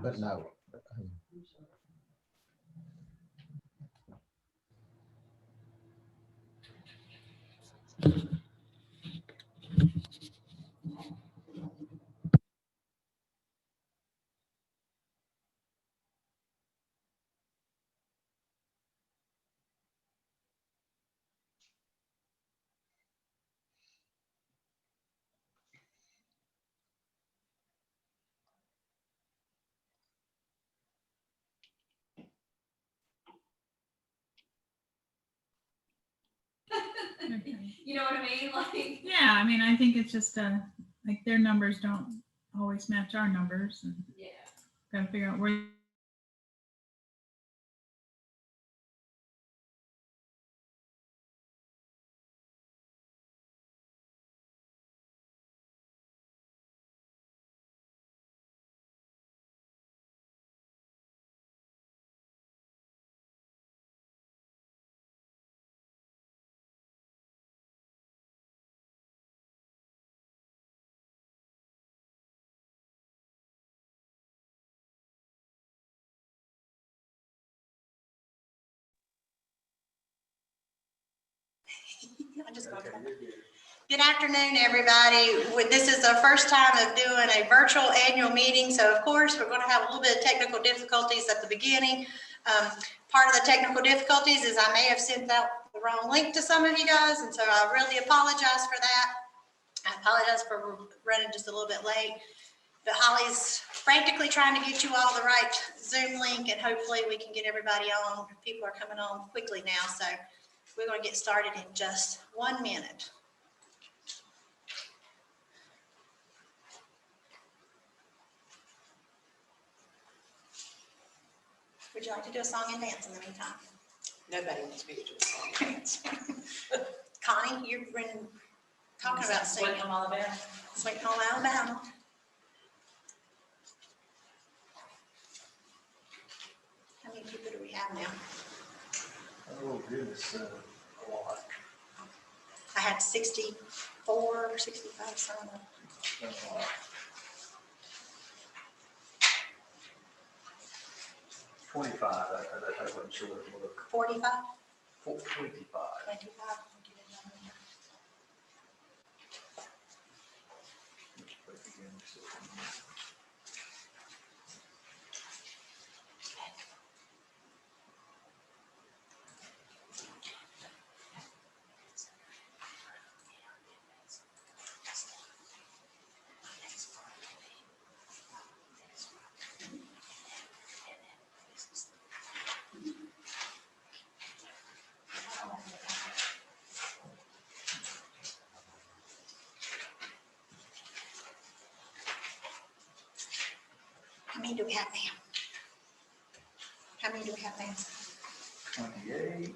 but no. Okay. You know what I mean? Like, Yeah, I mean, I think it's just like their numbers don't always match our numbers, and yeah. gotta figure out where. Good afternoon, everybody. This is the first time of doing a virtual annual meeting, so of course we're going to have a little bit of technical difficulties at the beginning. Part of the technical difficulties is I may have sent out the wrong link to some of you guys, and so I really apologize for that. I apologize for running just a little bit late, but Holly's frantically trying to get you all the right Zoom link, and hopefully we can get everybody on. People are coming on quickly now, so we're going to get started in just 1 minute. Would you like to do a song and dance in the meantime? Nobody wants me to do a song. Connie, you're talking about singing. Sweet Home Alabama. Sweet Home Alabama. How many people do we have now? Oh, goodness, a lot. I had 64 or 65 sign up. 25, I wasn't sure what it looked. 45? 25. 25? How many do we have now? How many do we have now? 28.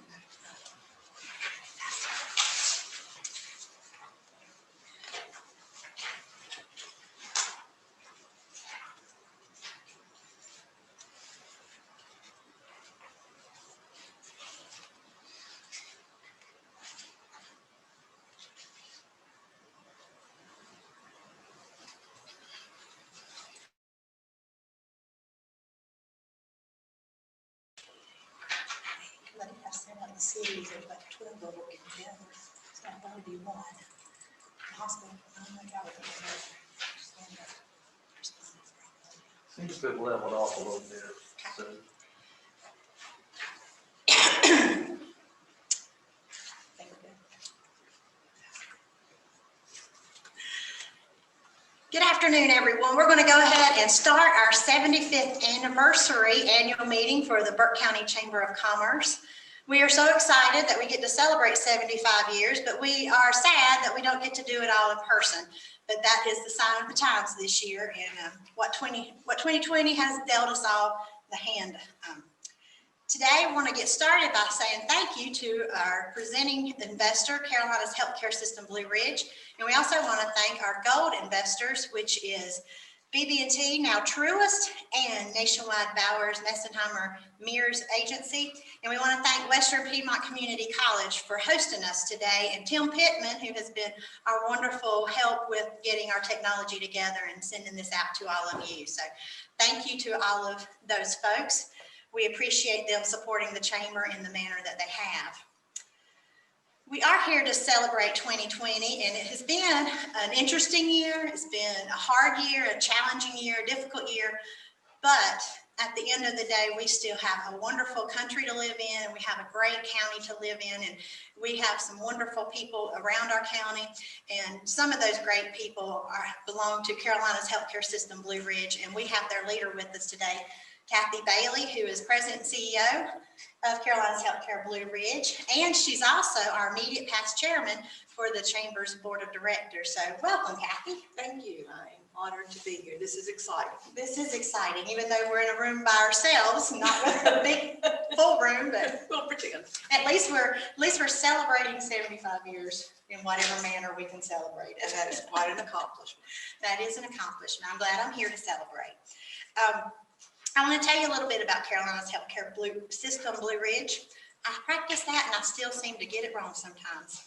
Let it have sent out the cities, there's like 12 of them working together. So I thought it'd be one. The hospital, oh my God, Seems to have leveled off a little bit. So. Good afternoon, everyone. We're going to go ahead and start our 75th anniversary annual meeting for the Burke County Chamber of Commerce. We are so excited that we get to celebrate 75 years, but we are sad that we don't get to do it all in person. But that is the sign of the times this year, and what 2020 has dealt us all the hand. Today, we want to get started by saying thank you to our presenting investor, Carolina's Healthcare System Blue Ridge. And we also want to thank our gold investors, which is BB&T, now Truist, and Nationwide Bowers Messenheimer Mears Agency. And we want to thank Western Piedmont Community College for hosting us today, and Tim Pittman, who has been our wonderful help with getting our technology together and sending this out to all of you. So thank you to all of those folks. We appreciate them supporting the chamber in the manner that they have. We are here to celebrate 2020, and it has been an interesting year. It's been a hard year, a challenging year, a difficult year, but at the end of the day, we still have a wonderful country to live in, and we have a great county to live in, and we have some wonderful people around our county, and some of those great people belong to Carolina's healthcare system, Blue Ridge, and we have their leader with us today, Kathy Bailey, who is President and CEO of Carolina's Healthcare Blue Ridge, and she's also our immediate past chairman for the Chamber's Board of Directors. So welcome, Kathy. Thank you. I am honored to be here. This is exciting. This is exciting, even though we're in a room by ourselves, not with a big full room, but We'll pretend. at least we're celebrating 75 years in whatever manner we can celebrate it. And that is quite an accomplishment. That is an accomplishment. I'm glad I'm here to celebrate. I want to tell you a little bit about Carolina's healthcare system, Blue Ridge. I practice that and I still seem to get it wrong sometimes.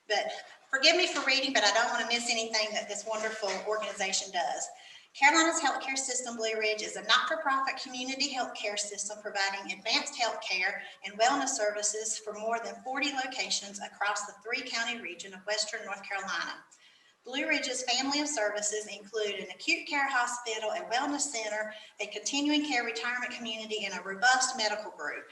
But forgive me for reading, but I don't want to miss anything that this wonderful organization does. Carolina's healthcare system, Blue Ridge, is a not-for-profit community healthcare system providing advanced healthcare and wellness services for more than 40 locations across the 3-county region of Western North Carolina. Blue Ridge's family of services include an acute care hospital, a wellness center, a continuing care retirement community, and a robust medical group.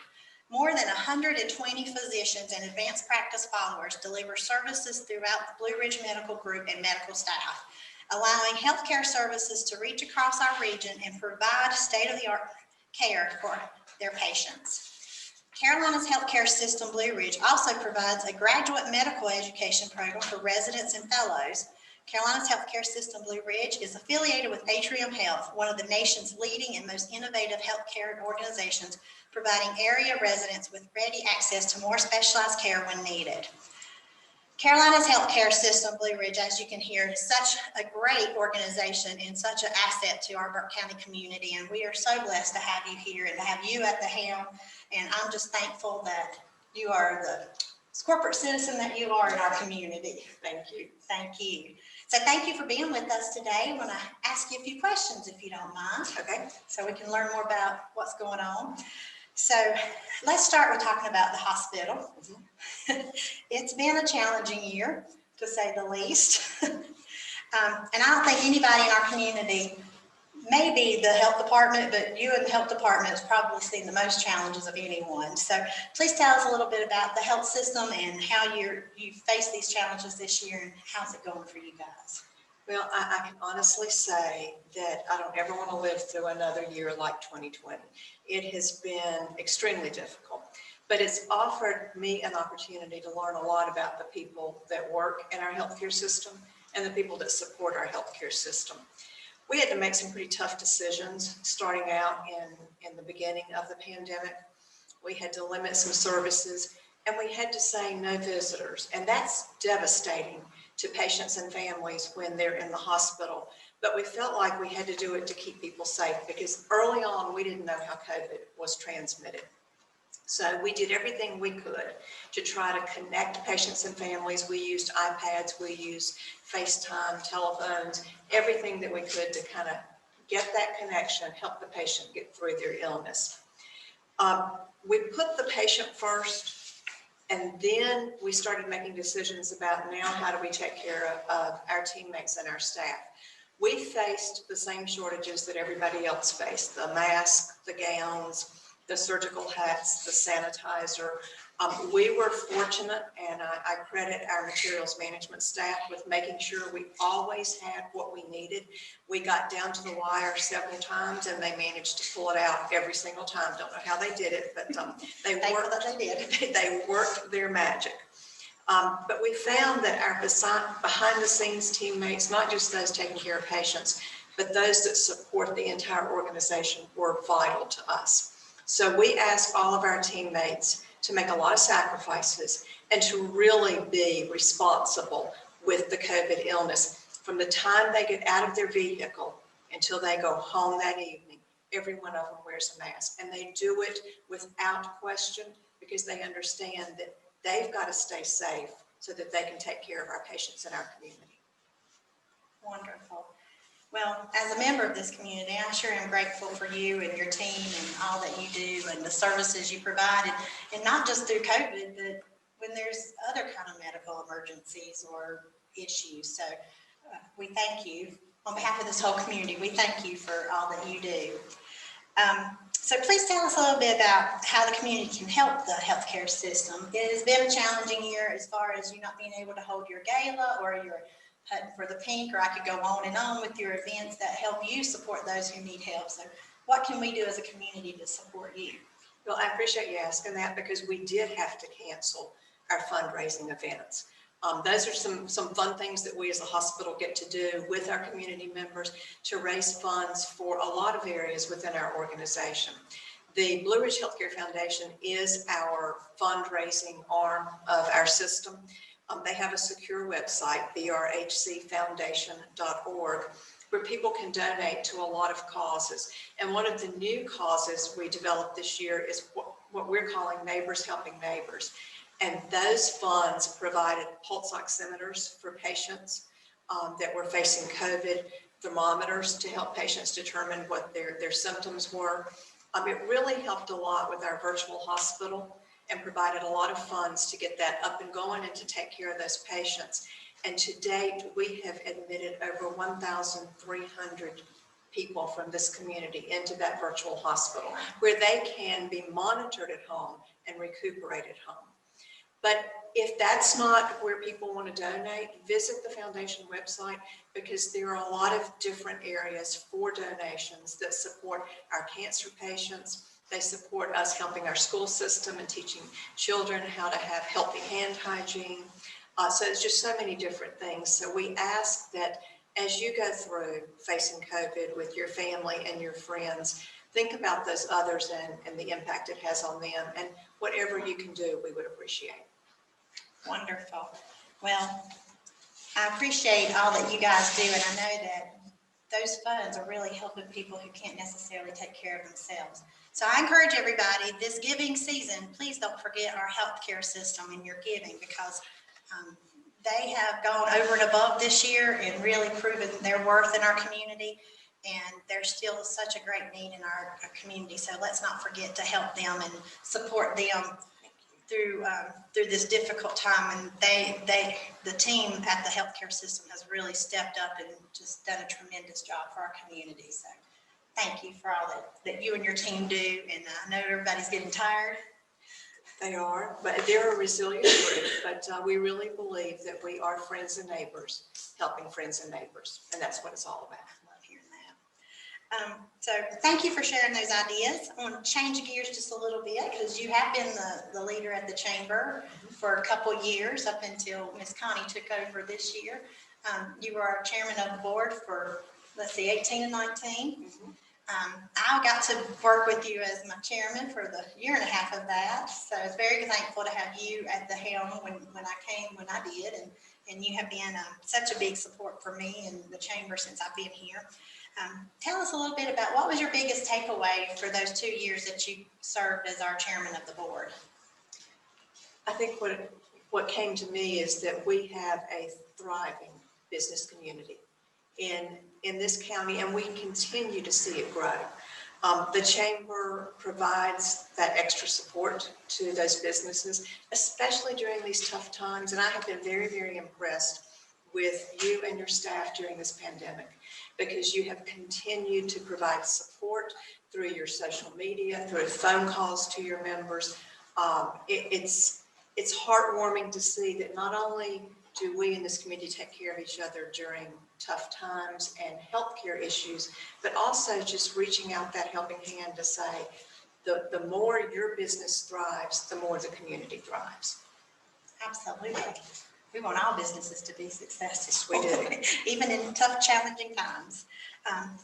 More than 120 physicians and advanced practice followers deliver services throughout the Blue Ridge Medical Group and medical staff, allowing healthcare services to reach across our region and provide state-of-the-art care for their patients. Carolina's healthcare system, Blue Ridge, also provides a graduate medical education program for residents and fellows. Carolina's healthcare system, Blue Ridge, is affiliated with Atrium Health, one of the nation's leading and most innovative healthcare organizations, providing area residents with ready access to more specialized care when needed. Carolina's healthcare system, Blue Ridge, as you can hear, is such a great organization and such an asset to our Burke County community, and we are so blessed to have you here and to have you at the helm, and I'm just thankful that you are the corporate citizen that you are in our community. Thank you. Thank you. So thank you for being with us today. I want to ask you a few questions if you don't mind. Okay. So we can learn more about what's going on. So let's start with talking about the hospital. It's been a challenging year, to say the least. And I don't think anybody in our community, maybe the health department, but you in the health department has probably seen the most challenges of anyone. So please tell us a little bit about the health system and how you face these challenges this year, and how's it going for you guys? Well, I can honestly say that I don't ever want to live through another year like 2020. It has been extremely difficult, but it's offered me an opportunity to learn a lot about the people that work in our healthcare system and the people that support our healthcare system. We had to make some pretty tough decisions starting out in the beginning of the pandemic. We had to limit some services, and we had to say no visitors, and that's devastating to patients and families when they're in the hospital. But we felt like we had to do it to keep people safe, because early on we didn't know how COVID was transmitted. So we did everything we could to try to connect patients and families. We used iPads, we used FaceTime, telephones, everything that we could to kind of get that connection, help the patient get through their illness. We put the patient first, and then we started making decisions about now how do we take care of our teammates and our staff. We faced the same shortages that everybody else faced: the masks, the gowns, the surgical hats, the sanitizer. We were fortunate, and I credit our materials management staff with making sure we always had what we needed. We got down to the wire several times, and they managed to pull it out every single time. Don't know how they did it, but they worked. That they did. They worked their magic. But we found that our behind-the-scenes teammates, not just those taking care of patients, but those that support the entire organization, were vital to us. So we ask all of our teammates to make a lot of sacrifices and to really be responsible with the COVID illness. From the time they get out of their vehicle until they go home that evening, every one of them wears a mask. And they do it without question because they understand that they've got to stay safe so that they can take care of our patients in our community. Wonderful. Well, as a member of this community, I sure am grateful for you and your team and all that you do and the services you provide, and not just through COVID, but when there's other kind of medical emergencies or issues. So we thank you. On behalf of this whole community, we thank you for all that you do. So please tell us a little bit about how the community can help the healthcare system. It has been a challenging year as far as you not being able to hold your gala or your Putting for the Pink, or I could go on and on with your events that help you support those who need help. So what can we do as a community to support you? Well, I appreciate you asking that because we did have to cancel our fundraising events. Those are some fun things that we as a hospital get to do with our community members to raise funds for a lot of areas within our organization. The Blue Ridge Healthcare Foundation is our fundraising arm of our system. They have a secure website, brhcfoundation.org, where people can donate to a lot of causes. And one of the new causes we developed this year is what we're calling Neighbors Helping Neighbors. And those funds provided pulse oximeters for patients that were facing COVID, thermometers to help patients determine what their symptoms were. It really helped a lot with our virtual hospital and provided a lot of funds to get that up and going and to take care of those patients. And to date, we have admitted over 1,300 people from this community into that virtual hospital where they can be monitored at home and recuperate at home. But if that's not where people want to donate, visit the foundation website because there are a lot of different areas for donations that support our cancer patients. They support us helping our school system and teaching children how to have healthy hand hygiene. So it's just so many different things. So we ask that as you go through facing COVID with your family and your friends, think about those others and the impact it has on them. And whatever you can do, we would appreciate. Wonderful. Well, I appreciate all that you guys do, and I know that those funds are really helping people who can't necessarily take care of themselves. So I encourage everybody this giving season, please don't forget our healthcare system in your giving because they have gone over and above this year and really proven their worth in our community. And there's still such a great need in our community. So let's not forget to help them and support them through this difficult time. And the team at the healthcare system has really stepped up and just done a tremendous job for our community. So thank you for all that you and your team do. And I know everybody's getting tired. They are, but they're a resilient group. But we really believe that we are friends and neighbors, helping friends and neighbors. And that's what it's all about. I love hearing that. So thank you for sharing those ideas. I want to change gears just a little bit because you have been the leader at the chamber for a couple of years up until Ms. Connie took over this year. You were our chairman of the board for, 18 and 19. Mm-hmm. I got to work with you as my chairman for the year and a half of that. So I was very thankful to have you at the helm when I did. And you have been such a big support for me and the chamber since I've been here. Tell us a little bit about what was your biggest takeaway for those 2 years that you served as our chairman of the board? I think what came to me is that we have a thriving business community in this county, and we continue to see it grow. The chamber provides that extra support to those businesses, especially during these tough times. And I have been very, very impressed with you and your staff during this pandemic because you have continued to provide support through your social media, through phone calls to your members. It's heartwarming to see that not only do we in this community take care of each other during tough times and healthcare issues, but also just reaching out that helping hand to say, the more your business thrives, the more the community thrives. Absolutely. We want all businesses to be successful. We do. Even in tough, challenging times.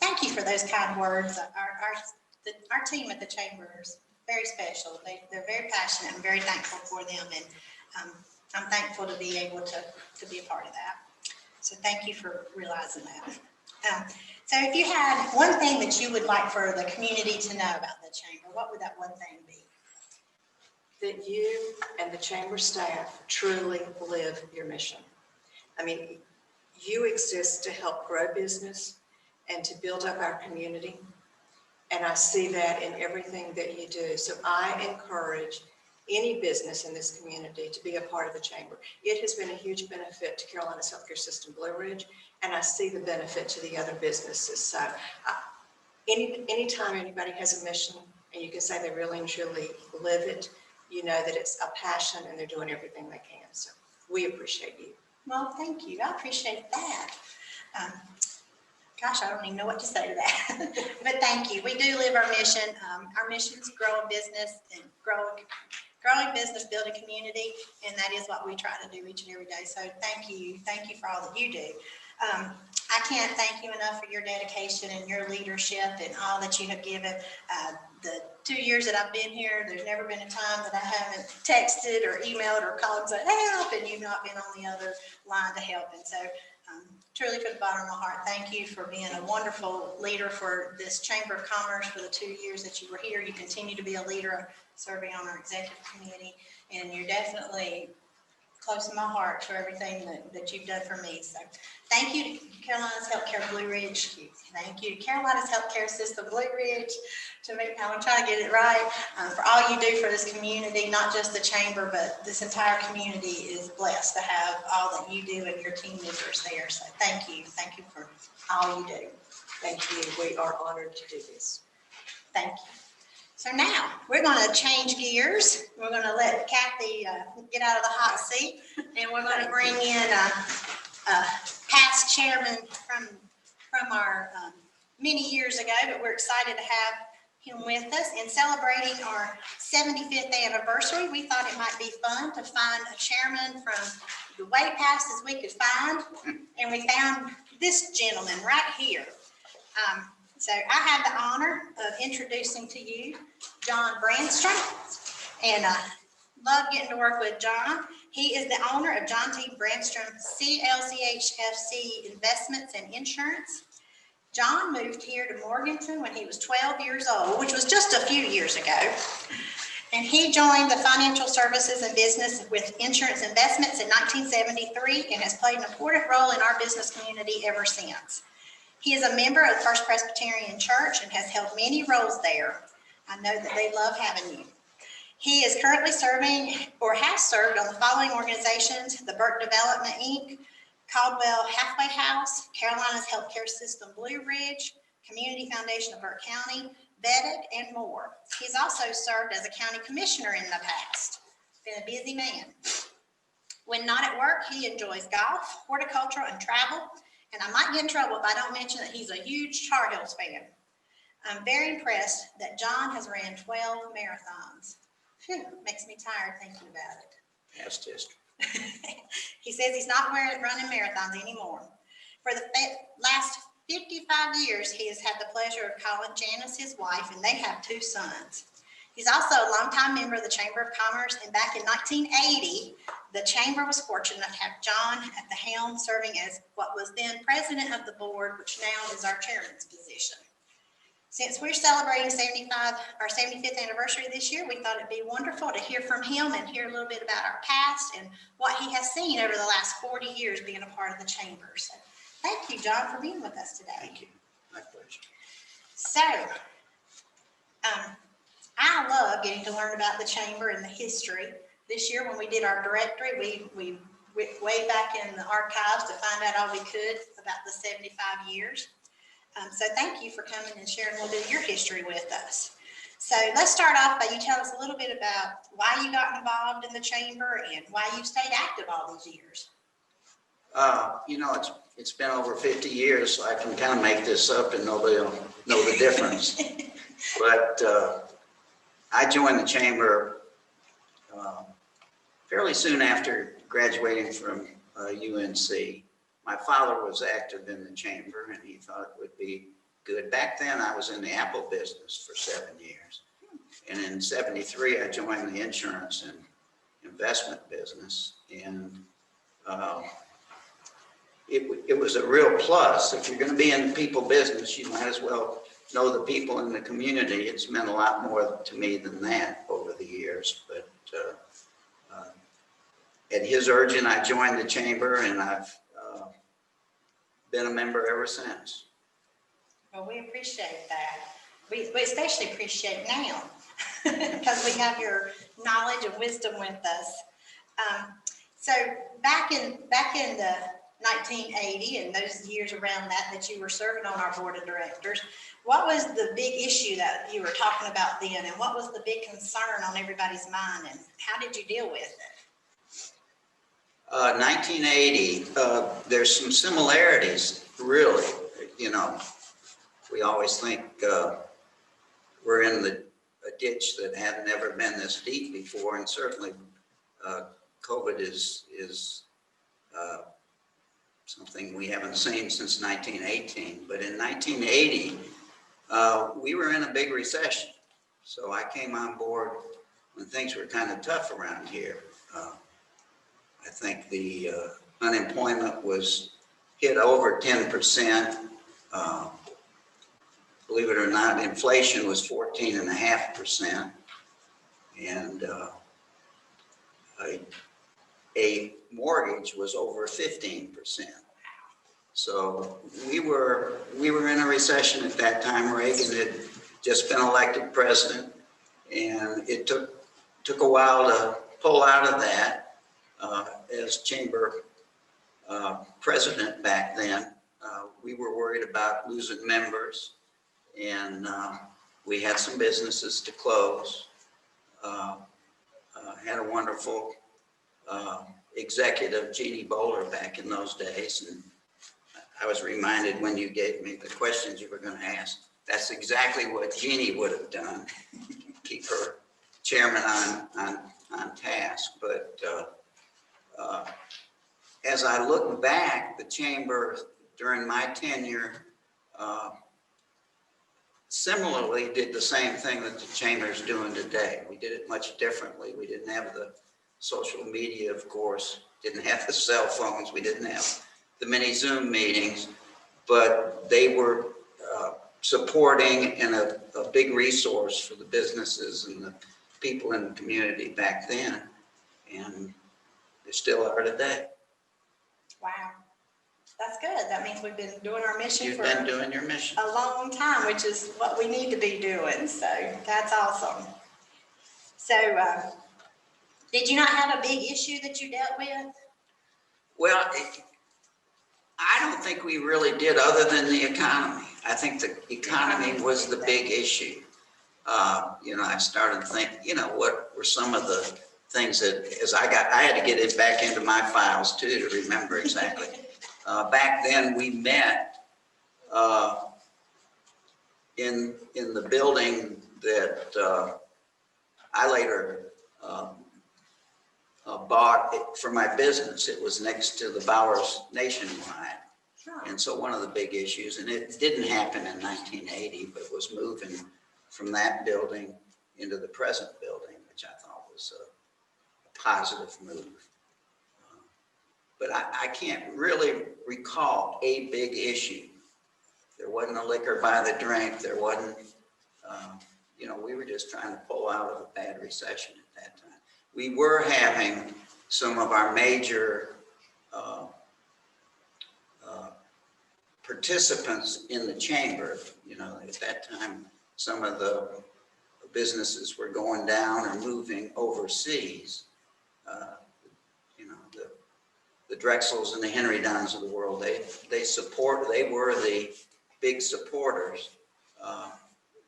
Thank you for those kind words. Our team at the chamber is very special. They're very passionate and very thankful for them. And I'm thankful to be able to be a part of that. So thank you for realizing that. So if you had one thing that you would like for the community to know about the chamber, what would that one thing be? That you and the chamber staff truly live your mission. I mean, you exist to help grow business and to build up our community. And I see that in everything that you do. So I encourage any business in this community to be a part of the chamber. It has been a huge benefit to Carolina's healthcare system, Blue Ridge, and I see the benefit to the other businesses. So anytime anybody has a mission and you can say they really and truly live it, you know that it's a passion and they're doing everything they can. So we appreciate you. Well, thank you. I appreciate that. Gosh, I don't even know what to say to that. But thank you. We do live our mission. Our mission is growing business and growing business, building community, and that is what we try to do each and every day. So thank you. Thank you for all that you do. I can't thank you enough for your dedication and your leadership and all that you have given. The 2 years that I've been here, there's never been a time that I haven't texted or emailed or called and said, help, and you've not been on the other line to help. And so truly from the bottom of my heart, thank you for being a wonderful leader for this Chamber of Commerce for the 2 years that you were here. You continue to be a leader serving on our executive committee, and you're definitely close to my heart for everything that you've done for me. So thank you to Carolina's Healthcare Blue Ridge. Thank you to Carolina's Healthcare System Blue Ridge. I'm trying to get it right. For all you do for this community, not just the chamber, but this entire community is blessed to have all that you do and your team members there. So thank you. Thank you for all you do. Thank you. We are honored to do this. Thank you. So now we're going to change gears. We're going to let Kathy get out of the hot seat, and we're going to bring in a past chairman from our many years ago, but we're excited to have him with us. In celebrating our 75th anniversary, we thought it might be fun to find a chairman from the way past as we could find, and we found this gentleman right here. So I have the honor of introducing to you John Brandstrom, and I love getting to work with John. He is the owner of John T. Brandstrom CLCHFC Investments and Insurance. John moved here to Morganton when he was 12 years old, which was just a few years ago. And he joined the financial services and business with insurance investments in 1973 and has played an important role in our business community ever since. He is a member of the First Presbyterian Church and has held many roles there. I know that they love having you. He is currently serving or has served on the following organizations: the Burke Development, Inc., Caldwell Halfway House, Carolina's Healthcare System Blue Ridge, Community Foundation of Burke County, Vetted, and more. He's also served as a county commissioner in the past. Been a busy man. When not at work, he enjoys golf, horticulture, and travel. And I might get in trouble if I don't mention that he's a huge Tar Heels fan. I'm very impressed that John has ran 12 marathons. Phew, makes me tired thinking about it. Past history. He says he's not running marathons anymore. For the last 55 years, he has had the pleasure of calling Janice his wife, and they have 2 sons. He's also a longtime member of the Chamber of Commerce, and back in 1980, the Chamber was fortunate to have John at the helm, serving as what was then president of the board, which now is our chairman's position. Since we're celebrating our 75th anniversary this year, we thought it'd be wonderful to hear from him and hear a little bit about our past and what he has seen over the last 40 years being a part of the Chamber. So thank you, John, for being with us today. Thank you. My pleasure. So, I love getting to learn about the Chamber and the history. This year when we did our directory, we went way back in the archives to find out all we could about the 75 years. So thank you for coming and sharing a little bit of your history with us. So let's start off by you tell us a little bit about why you got involved in the Chamber and why you've stayed active all these years. It's been over 50 years, so I can kind of make this up and nobody will know the difference. But I joined the Chamber fairly soon after graduating from UNC. My father was active in the Chamber and he thought it would be good. Back then I was in the Apple business for 7 years. And in 73, I joined the insurance and investment business. And it was a real plus. If you're going to be in people business, you might as well know the people in the community. It's meant a lot more to me than that over the years. But at his urging, I joined the chamber, and I've been a member ever since. Well, we appreciate that. We especially appreciate now because we have your knowledge and wisdom with us. So back in the 1980 and those years around that you were serving on our board of directors, what was the big issue that you were talking about then, and what was the big concern on everybody's mind, and how did you deal with it? 1980, there's some similarities, really. You know, we always think we're in a ditch that had never been this deep before, and certainly COVID is something we haven't seen since 1918. But in 1980, we were in a big recession. So I came on board when things were kind of tough around here. I think the unemployment was hit over 10%. Believe it or not, inflation was 14.5%. And a mortgage was over 15%. So we were in a recession at that time. Reagan had just been elected president, and it took a while to pull out of that. As chamber president back then, we were worried about losing members, and we had some businesses to close. Had a wonderful executive, Jeannie Bowler, back in those days, and I was reminded when you gave me the questions you were going to ask, that's exactly what Jeannie would have done, keep her chairman on task. But as I look back, the chamber during my tenure similarly did the same thing that the chamber is doing today. We did it much differently. We didn't have the social media, of course, didn't have the cell phones, we didn't have the many Zoom meetings, but they were supporting and a big resource for the businesses and the people in the community back then, and they still are today. Wow, that's good. That means we've been doing our mission You've for been doing your mission. a long time, which is what we need to be doing. So that's awesome. So did you not have a big issue that you dealt with? Well, I don't think we really did, other than the economy. I think the economy was the big issue. You know, I started thinking, you know, what were some of the things that, I had to get it back into my files too to remember exactly. Back then we met in the building that I later bought it for my business. It was next to the Bowers Nationwide. Sure. And so one of the big issues, and it didn't happen in 1980, but was moving from that building into the present building, which I thought was a positive move. But I can't really recall a big issue. There wasn't a liquor by the drink. There wasn't, you know, we were just trying to pull out of a bad recession at that time. We were having some of our major participants in the chamber. You know, at that time, some of the businesses were going down or moving overseas. You know, the Drexels and the Henry Dons of the world, they were the big supporters,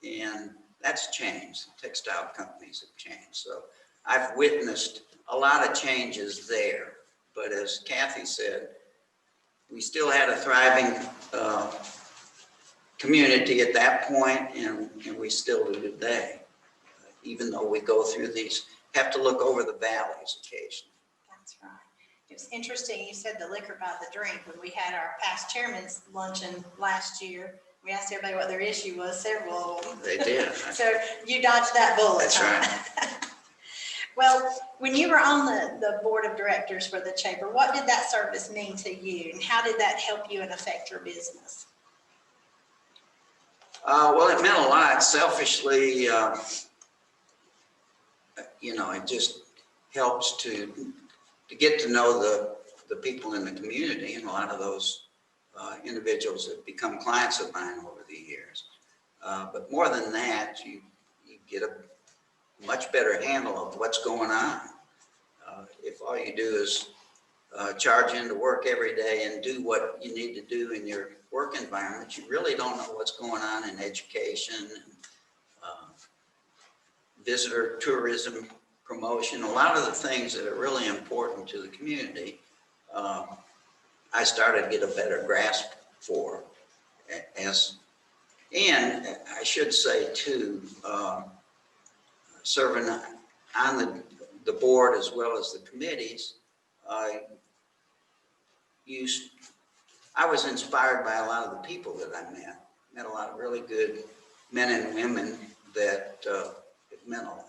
and that's changed. Textile companies have changed. So I've witnessed a lot of changes there, but as Kathy said, we still had a thriving community at that point, and we still do today, even though we go through these, have to look over the valleys occasionally. That's right. It was interesting, you said the liquor by the drink. When we had our past chairman's luncheon last year, we asked everybody what their issue was, several of them. They did. So you dodged that bullet. That's huh? right. Well, when you were on the board of directors for the chamber, what did that service mean to you, and how did that help you and affect your business? Well, it meant a lot. Selfishly, it just helps to get to know the people in the community, and a lot of those individuals have become clients of mine over the years. But more than that, you get a much better handle of what's going on. If all you do is charge into work every day and do what you need to do in your work environment, you really don't know what's going on in education and visitor tourism promotion, a lot of the things that are really important to the community. I started to get a better grasp for, and I should say too, serving on the board as well as the committees, I was inspired by a lot of the people that I met a lot of really good men and women that it meant a lot.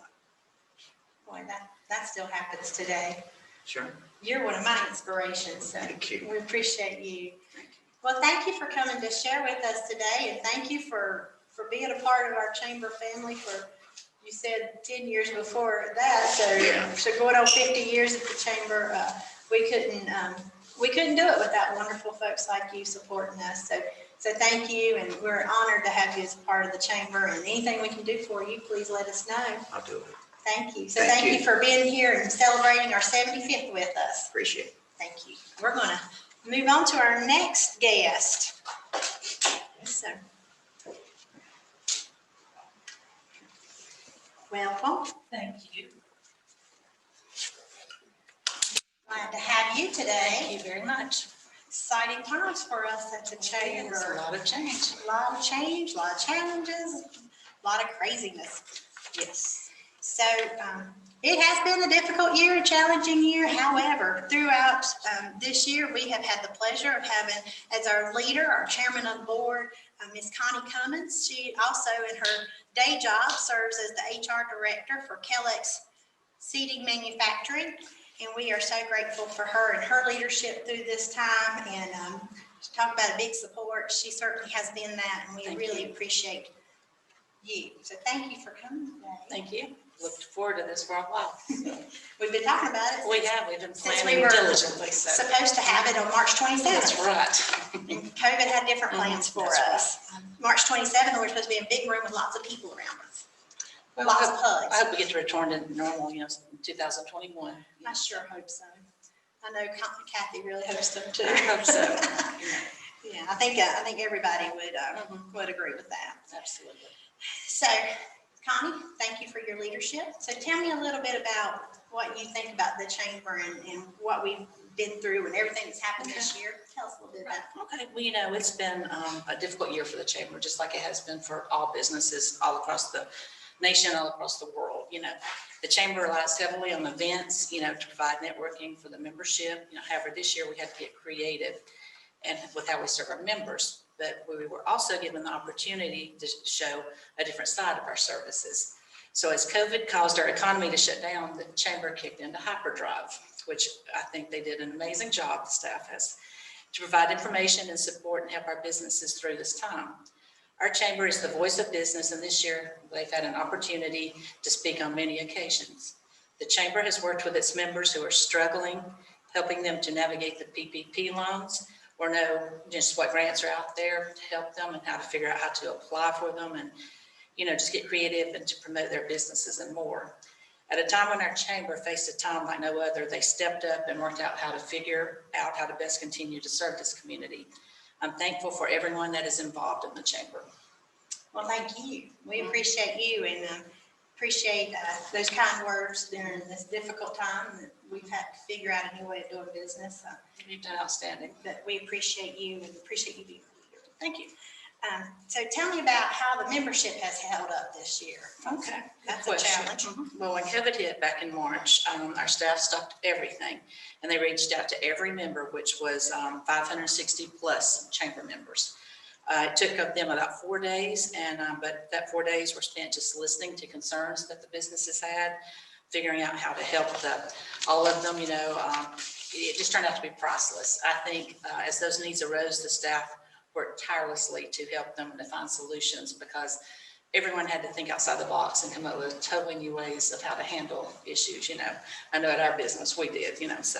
Boy, that still happens today. Sure. You're one of my inspirations, so Thank you. we appreciate you. Well, thank you for coming to share with us today, and thank you for being a part of our chamber family for, you said 10 years before that, so, Yeah. so going on 50 years at the chamber, we couldn't do it without wonderful folks like you supporting us. So thank you, and we're honored to have you as a part of the chamber, and anything we can do for you, please let us know. I'll do it. Thank you. So Thank thank you you for being here and celebrating our 75th with us. Appreciate it. Thank you. We're going to move on to our next guest. So, welcome. Thank you. Glad to have you today. Thank you very much. Exciting times for us at the It's chamber. a lot of change. A lot of change, a lot of challenges, a lot of craziness. Yes. So it has been a difficult year, a challenging year. However, throughout this year, we have had the pleasure of having as our leader, our chairman of the board, Ms. Connie Cummins. She also in her day job serves as the HR director for Kellex Seating Manufacturing. And we are so grateful for her and her leadership through this time. And talk about a big support. She certainly has been that, and we Thank really you. appreciate you. So thank you for coming today. Thank you. Looked forward to this for a while. We've been talking about it. We've been Since planning we were diligently. So supposed to have it on March 27th. that's right. And COVID had different plans for That's us. March 27th, we're supposed to be in a big room with lots of people around us. Well, Lots of I hugs. hope we get to return to normal, in 2021. I sure hope so. I know Kathy really hopes so too. I hope so. Yeah, I think everybody would agree with that. Absolutely. So, Connie, thank you for your leadership. So tell me a little bit about what you think about the chamber and what we've been through and everything that's happened this year. Tell us a little bit about it. Okay, well, it's been a difficult year for the chamber, just like it has been for all businesses all across the nation, all across the world. The chamber relies heavily on events, to provide networking for the membership. However, this year we had to get creative and with how we serve our members. But we were also given the opportunity to show a different side of our services. So as COVID caused our economy to shut down, the chamber kicked into hyperdrive, which I think they did an amazing job, the staff has, to provide information and support and help our businesses through this time. Our chamber is the voice of business, and this year they've had an opportunity to speak on many occasions. The chamber has worked with its members who are struggling, helping them to navigate the PPP loans or know just what grants are out there to help them and how to figure out how to apply for them and, just get creative and to promote their businesses and more. At a time when our chamber faced a time like no other, they stepped up and worked out how to figure out how to best continue to serve this community. I'm thankful for everyone that is involved in the chamber. Well, thank you. We appreciate you and appreciate those kind words during this difficult time that we've had to figure out a new way of doing business. You've done outstanding. But we appreciate you and appreciate you being a leader. Thank you. So tell me about how the membership has held up this year. Okay. That's a challenge. Well, when COVID hit back in March, our staff stopped everything and they reached out to every member, which was 560 plus chamber members. It took them about 4 days, but that 4 days were spent just listening to concerns that the businesses had. figuring out how to help all of them, it just turned out to be priceless. I think as those needs arose, the staff worked tirelessly to help them and to find solutions, because everyone had to think outside the box and come up with totally new ways of how to handle issues. I know at our business we did, so,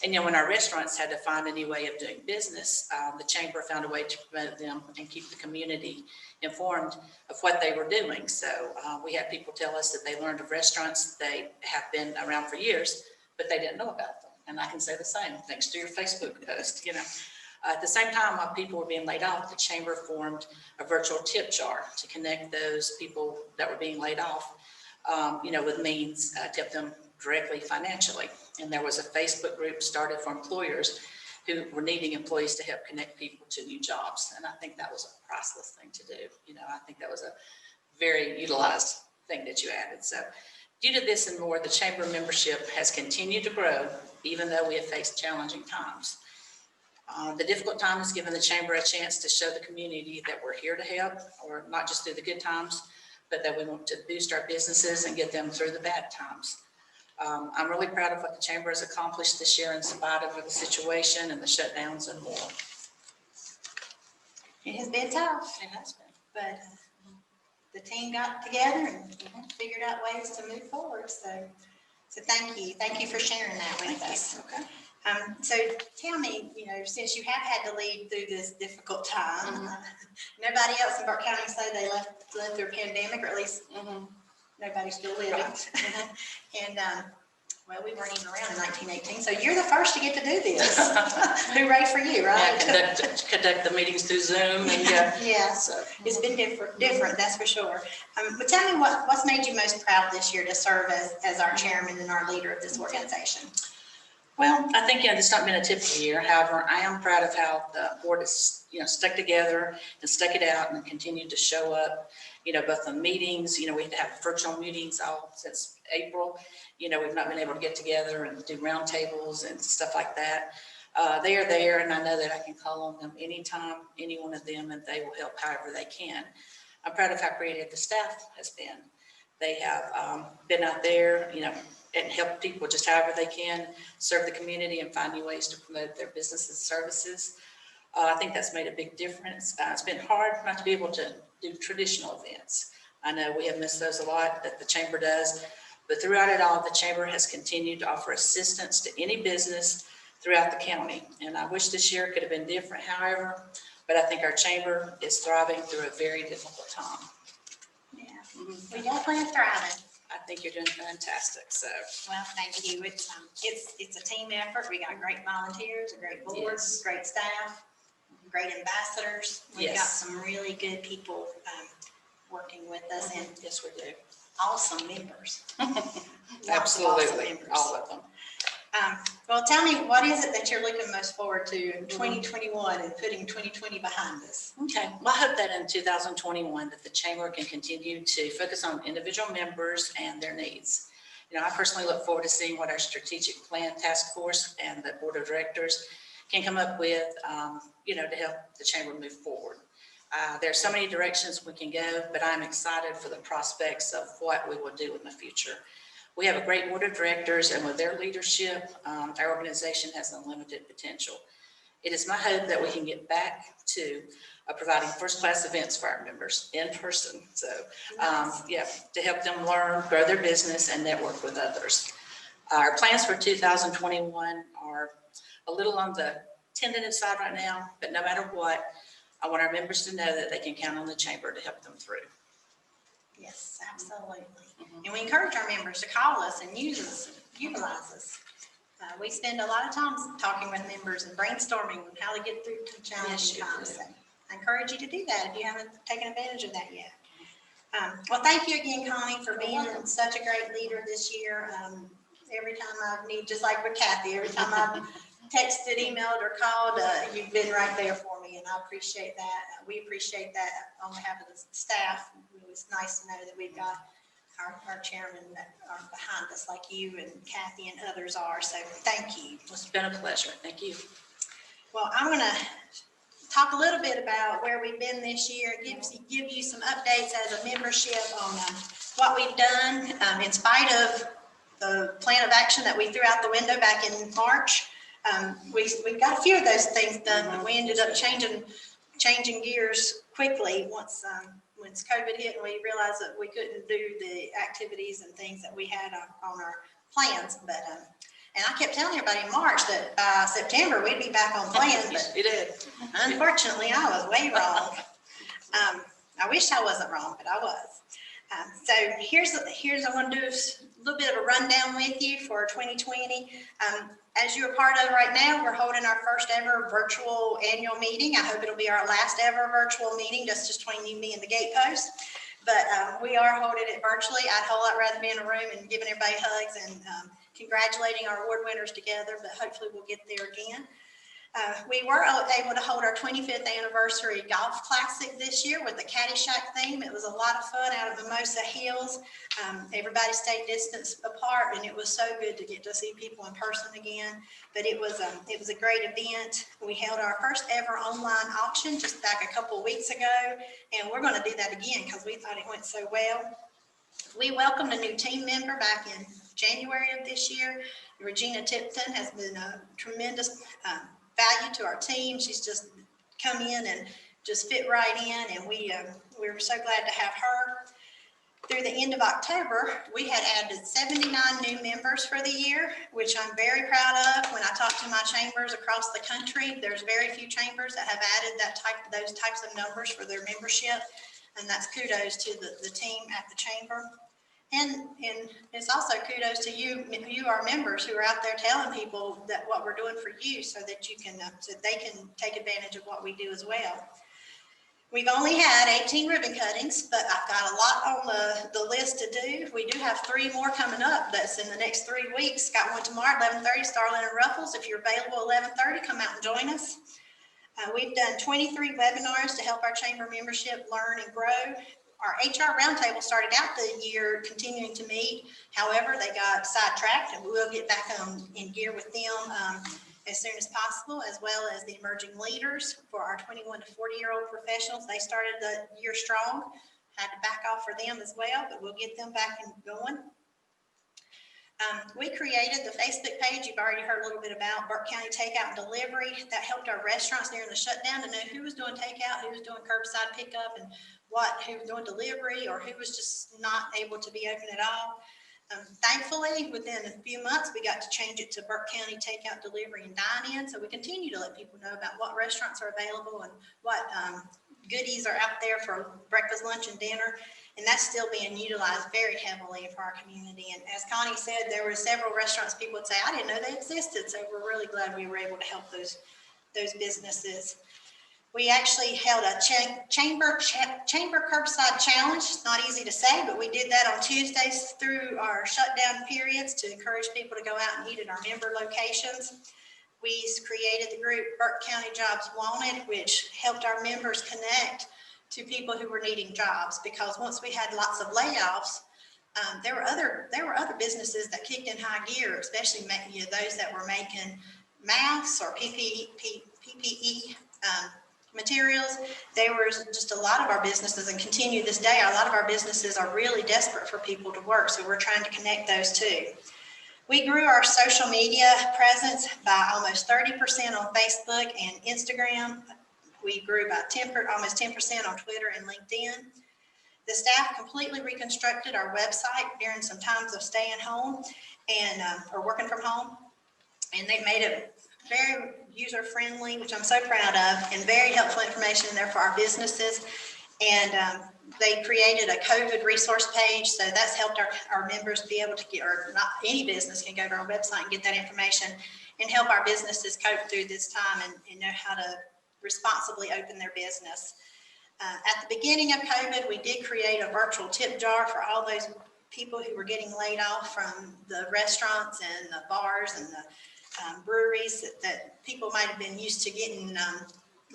and when our restaurants had to find a new way of doing business, the chamber found a way to promote them and keep the community informed of what they were doing. So we had people tell us that they learned of restaurants that they have been around for years, but they didn't know about them. And I can say the same, thanks to your Facebook post, At the same time, while people were being laid off, the chamber formed a virtual tip jar to connect those people that were being laid off, with means to help them directly financially. And there was a Facebook group started for employers who were needing employees to help connect people to new jobs. And I think that was a priceless thing to do. I think that was a very utilized thing that you added. So due to this and more, the chamber membership has continued to grow, even though we have faced challenging times. The difficult time has given the chamber a chance to show the community that we're here to help, or not just through the good times, but that we want to boost our businesses and get them through the bad times. I'm really proud of what the chamber has accomplished this year in spite of the situation and the shutdowns and more. It has been tough, It has been. but the team got together and figured out ways to move forward. So thank you. Thank you for sharing that with us. Okay. So tell me, since you have had to lead through this difficult time, nobody else in Burke County say they left through a pandemic, or at least nobody's still living. Right. And well, we weren't even around in 1918, so you're the first to get to do this. Hooray for you, right? Yeah, conduct the meetings through Zoom and Yeah, so. it's been different, that's for sure. But tell me what's made you most proud this year to serve as our chairman and our leader of this organization? Well, I think, it's not been a typical year. However, I am proud of how the board has, stuck together and stuck it out and continued to show up, both on meetings. We had to have virtual meetings all since April. We've not been able to get together and do roundtables and stuff like that. They are there, and I know that I can call on them anytime, any one of them, and they will help however they can. I'm proud of how creative the staff has been. They have been out there, and help people just however they can, serve the community and find new ways to promote their businesses and services. I think that's made a big difference. It's been hard not to be able to do traditional events. I know we have missed those a lot, that the chamber does, but throughout it all, the chamber has continued to offer assistance to any business throughout the county. And I wish this year could have been different, however, but I think our chamber is thriving through a very difficult time. Yeah, we definitely are thriving. I think you're doing fantastic, so. Well, thank you. It's a team effort. We got great volunteers, a great board, Yes. great staff, great ambassadors. We've got Yes. some really good people working with us, and Yes, we do. awesome members. Lots of awesome Absolutely, members. all of them. Well, tell me, what is it that you're looking most forward to in 2021 and putting 2020 behind us? Okay, well, I hope that in 2021 that the chamber can continue to focus on individual members and their needs. I personally look forward to seeing what our strategic plan task force and the board of directors can come up with, to help the chamber move forward. There are so many directions we can go, but I'm excited for the prospects of what we will do in the future. We have a great board of directors, and with their leadership, our organization has unlimited potential. It is my hope that we can get back to providing first-class events for our members in person. So, to help them learn, grow their business, and network with others. Our plans for 2021 are a little on the tentative side right now, but no matter what, I want our members to know that they can count on the chamber to help them through. Yes, absolutely. And we encourage our members to call us and utilize us. We spend a lot of time talking with members and brainstorming on how to get through challenging times. So I encourage you to do that if you haven't taken advantage of that yet. Well, thank you again, Connie, for being such a great leader this year. Every time I've needed, just like with Kathy, every time I've texted, emailed, or called, you've been right there for me, and I appreciate that. We appreciate that on behalf of the staff. It was nice to know that we've got our chairman that are behind us, like you and Kathy and others are. So thank you. It's been a pleasure. Thank you. Well, I'm going to talk a little bit about where we've been this year, give you some updates as a membership on what we've done in spite of the plan of action that we threw out the window back in March. We got a few of those things done, but we ended up changing gears quickly once COVID hit and we realized that we couldn't do the activities and things that we had on our plans. But and I kept telling everybody in March that by September we'd be back on plan, but You did. unfortunately I was way wrong. I wish I wasn't wrong, but I was. So here's I want to do a little bit of a rundown with you for 2020. As you're a part of right now, we're holding our first ever virtual annual meeting. I hope it'll be our last ever virtual meeting, just between you, me, and the gatepost. But we are holding it virtually. I'd a whole lot rather be in a room and giving everybody hugs and congratulating our award winners together, but hopefully we'll get there again. We were able to hold our 25th anniversary golf classic this year with the Caddyshack theme. It was a lot of fun out at Mimosa Hills. Everybody stayed distance apart, and it was so good to get to see people in person again. But it was a great event. We held our first ever online auction just back a couple of weeks ago, and we're going to do that again because we thought it went so well. We welcomed a new team member back in January of this year. Regina Tipton has been a tremendous value to our team. She's just come in and just fit right in, and we were so glad to have her. Through the end of October, we had added 79 new members for the year, which I'm very proud of. When I talk to my chambers across the country, there's very few chambers that have added those types of numbers for their membership, and that's kudos to the team at the chamber. And it's also kudos to you, our members, who are out there telling people that what we're doing for you, so that you can, so they can take advantage of what we do as well. We've only had 18 ribbon cuttings, but I've got a lot on the list to do. We do have 3 more coming up. That's in the next 3 weeks. Got one tomorrow at 11:30, Starland and Ruffles. If you're available at 11:30, come out and join us. We've done 23 webinars to help our chamber membership learn and grow. Our HR roundtable started out the year continuing to meet. However, they got sidetracked, and we'll get back in gear with them as soon as possible, as well as the emerging leaders for our 21 to 40-year-old professionals. They started the year strong. Had to back off for them as well, but we'll get them back and going. We created the Facebook page you've already heard a little bit about, Burke County Takeout and Delivery. That helped our restaurants during the shutdown to know who was doing takeout, who was doing curbside pickup, and who was doing delivery, or who was just not able to be open at all. Thankfully, within a few months, we got to change it to Burke County Takeout, Delivery, and Dine-In. So we continue to let people know about what restaurants are available and what goodies are out there for breakfast, lunch, and dinner. And that's still being utilized very heavily for our community. And as Connie said, there were several restaurants people would say, I didn't know they existed. So we're really glad we were able to help those businesses. We actually held a chamber curbside challenge. It's not easy to say, but we did that on Tuesdays through our shutdown periods to encourage people to go out and eat at our member locations. We created the group Burke County Jobs Wanted, which helped our members connect to people who were needing jobs, because once we had lots of layoffs, there were other businesses that kicked in high gear, especially those that were making masks or PPE materials. There was just a lot of our businesses, and continue this day, a lot of our businesses are really desperate for people to work, so we're trying to connect those too. We grew our social media presence by almost 30% on Facebook and Instagram. We grew by almost 10% on Twitter and LinkedIn. The staff completely reconstructed our website during some times of staying home and or working from home, and they made it very user-friendly, which I'm so proud of, and very helpful information in there for our businesses. And they created a COVID resource page, so that's helped our members be able to get, or not any business can go to our website and get that information and help our businesses cope through this time and know how to responsibly open their business. At the beginning of COVID, we did create a virtual tip jar for all those people who were getting laid off from the restaurants and the bars and the breweries that people might have been used to getting,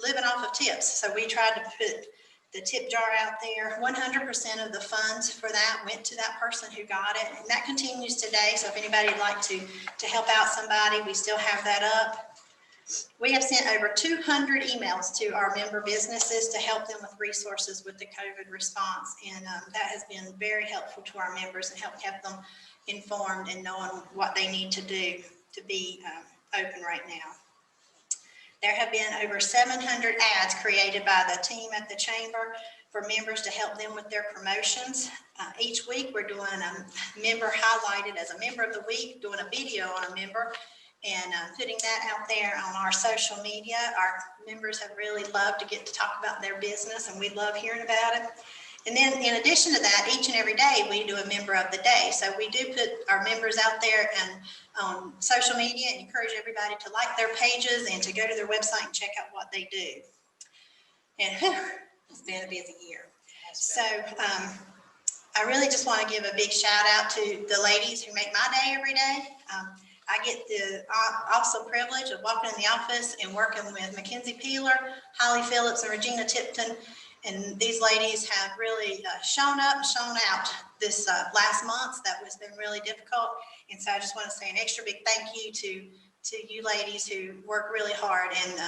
living off of tips. So we tried to put the tip jar out there. 100% of the funds for that went to that person who got it. And that continues today. So if anybody would like to help out somebody, we still have that up. We have sent over 200 emails to our member businesses to help them with resources with the COVID response. And that has been very helpful to our members and helped keep them informed and knowing what they need to do to be open right now. There have been over 700 ads created by the team at the chamber for members to help them with their promotions. Each week we're doing a member highlighted as a member of the week, doing a video on a member and putting that out there on our social media. Our members have really loved to get to talk about their business and we love hearing about it. And then in addition to that, each and every day we do a member of the day. So we do put our members out there and on social media and encourage everybody to like their pages and to go to their website and check out what they do. And it's been a busy year. So I really just want to give a big shout out to the ladies who make my day every day. I get the awesome privilege of walking in the office and working with Mackenzie Peeler, Holly Phillips, and Regina Tipton. And these ladies have really shown up and shown out this last month. That has been really difficult. And so I just want to say an extra big thank you to you ladies who work really hard and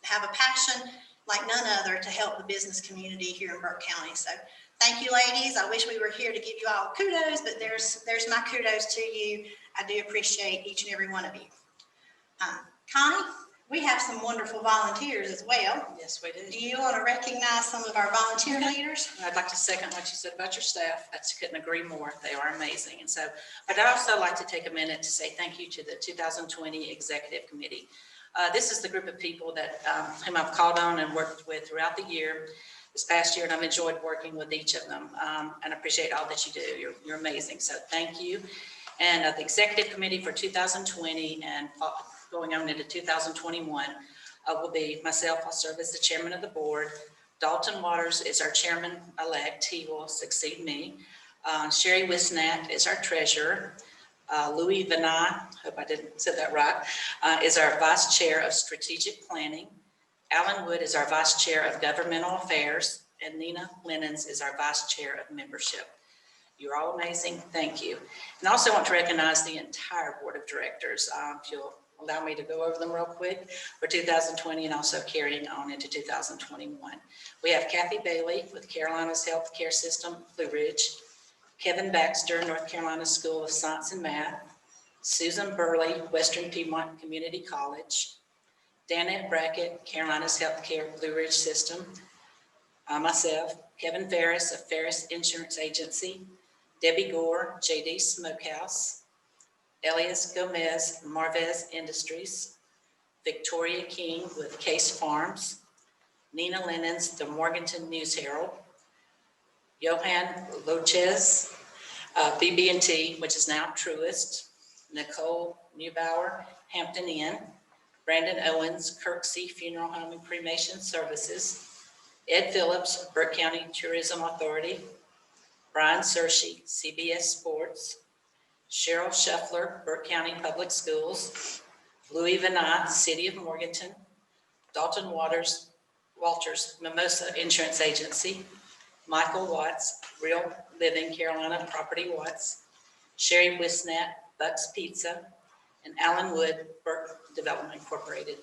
have a passion like none other to help the business community here in Burke County. So thank you, ladies. I wish we were here to give you all kudos, but there's my kudos to you. I do appreciate each and every one of you. Connie, we have some wonderful volunteers as well. Yes, we do. Do you want to recognize some of our volunteer leaders? I'd like to second what you said about your staff. I just couldn't agree more. They are amazing. And so, but I'd also like to take a minute to say thank you to the 2020 Executive Committee. This is the group of people that whom I've called on and worked with throughout the year, this past year, and I've enjoyed working with each of them and appreciate all that you do. You're amazing. So thank you. And the Executive Committee for 2020 and going on into 2021 will be myself. I'll serve as the chairman of the board. Dalton Waters is our chairman-elect. He will succeed me. Sherry Wisnat is our treasurer. Louis Vanat, hope I didn't say that right, is our vice chair of strategic planning. Alan Wood is our vice chair of governmental affairs. And Nina Lennons is our vice chair of membership. You're all amazing. Thank you. And I also want to recognize the entire board of directors. If you'll allow me to go over them real quick for 2020 and also carrying on into 2021. We have Kathy Bailey with Carolina's Healthcare System, Blue Ridge. Kevin Baxter, North Carolina School of Science and Math. Susan Burley, Western Piedmont Community College. Danette Brackett, Carolina's Healthcare Blue Ridge System. Myself, Kevin Ferris of Ferris Insurance Agency. Debbie Gore, JD Smokehouse. Elias Gomez, Marvez Industries. Victoria King with Case Farms. Nina Lennons, the Morganton News Herald. Johan Lochez, BB&T, which is now Truist. Nicole Neubauer, Hampton Inn. Brandon Owens, Kirksey Funeral Home and Cremation Services. Ed Phillips, Burke County Tourism Authority. Brian Searcy, CBS Sports. Cheryl Shuffler, Burke County Public Schools. Louis Vanat, City of Morganton. Dalton Walters, Mimosa Insurance Agency. Michael Watts, Real Living Carolina Property Watts. Sherry Wisnat, Buck's Pizza. And Alan Wood, Burke Development Incorporated.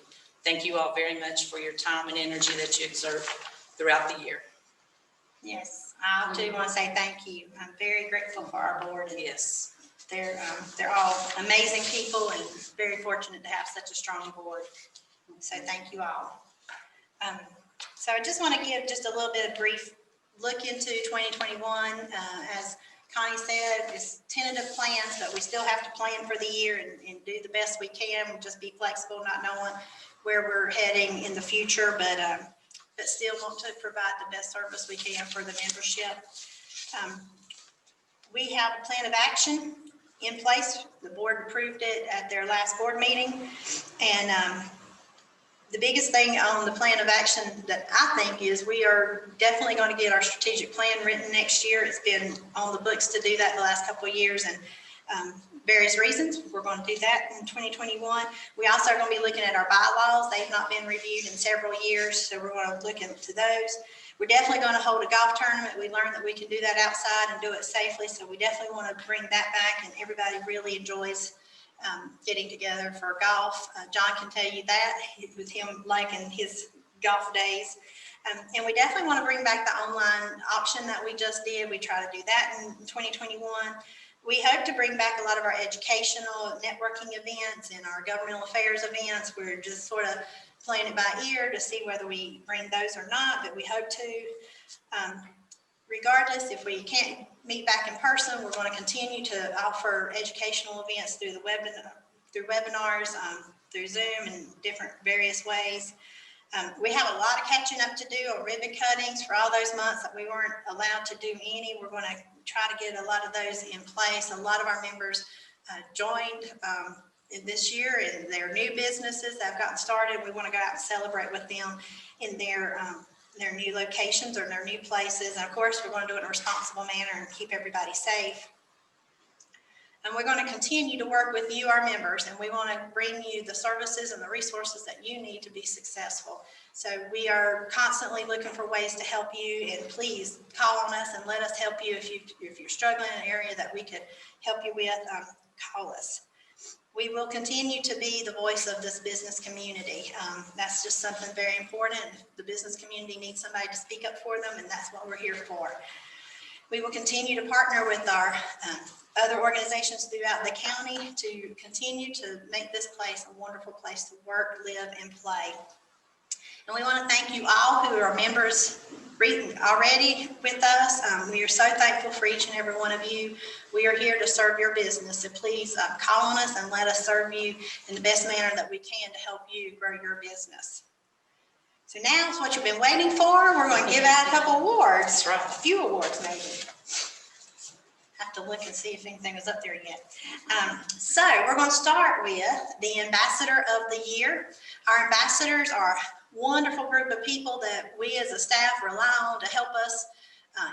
Thank you all very much for your time and energy that you exert throughout the year. Yes, I do want to say thank you. I'm very grateful for our board. And Yes. they're all amazing people and very fortunate to have such a strong board. So thank you all. So I just want to give just a little bit of brief look into 2021. As Connie said, it's tentative plans, but we still have to plan for the year and do the best we can. We'll just be flexible, not knowing where we're heading in the future, but still want to provide the best service we can for the membership. We have a plan of action in place. The board approved it at their last board meeting. And the biggest thing on the plan of action that I think is we are definitely going to get our strategic plan written next year. It's been on the books to do that the last couple of years, and various reasons. We're going to do that in 2021. We also are going to be looking at our bylaws. They've not been reviewed in several years, so we're going to look into those. We're definitely going to hold a golf tournament. We learned that we can do that outside and do it safely, so we definitely want to bring that back, and everybody really enjoys getting together for golf. John can tell you that with him liking his golf days. And we definitely want to bring back the online auction that we just did. We try to do that in 2021. We hope to bring back a lot of our educational networking events and our governmental affairs events. We're just sort of playing it by ear to see whether we bring those or not, but we hope to. Regardless, if we can't meet back in person, we're going to continue to offer educational events through webinars, through Zoom and different various ways. We have a lot of catching up to do on ribbon cuttings for all those months that we weren't allowed to do any. We're going to try to get a lot of those in place. A lot of our members joined this year in their new businesses that have gotten started. We want to go out and celebrate with them in their new locations or their new places. And of course, we're going to do it in a responsible manner and keep everybody safe. And we're going to continue to work with you, our members, and we want to bring you the services and the resources that you need to be successful. So we are constantly looking for ways to help you, and please call on us and let us help you. If you're struggling in an area that we could help you with, call us. We will continue to be the voice of this business community. That's just something very important. The business community needs somebody to speak up for them, and that's what we're here for. We will continue to partner with our other organizations throughout the county to continue to make this place a wonderful place to work, live, and play. And we want to thank you all who are members already with us. We are so thankful for each and every one of you. We are here to serve your business, so please call on us and let us serve you in the best manner that we can to help you grow your business. So now it's what you've been waiting for. We're going to give out a couple awards. That's right. A few awards, maybe. Have to look and see if anything was up there yet. So we're going to start with the Ambassador of the Year. Our ambassadors are a wonderful group of people that we as a staff rely on to help us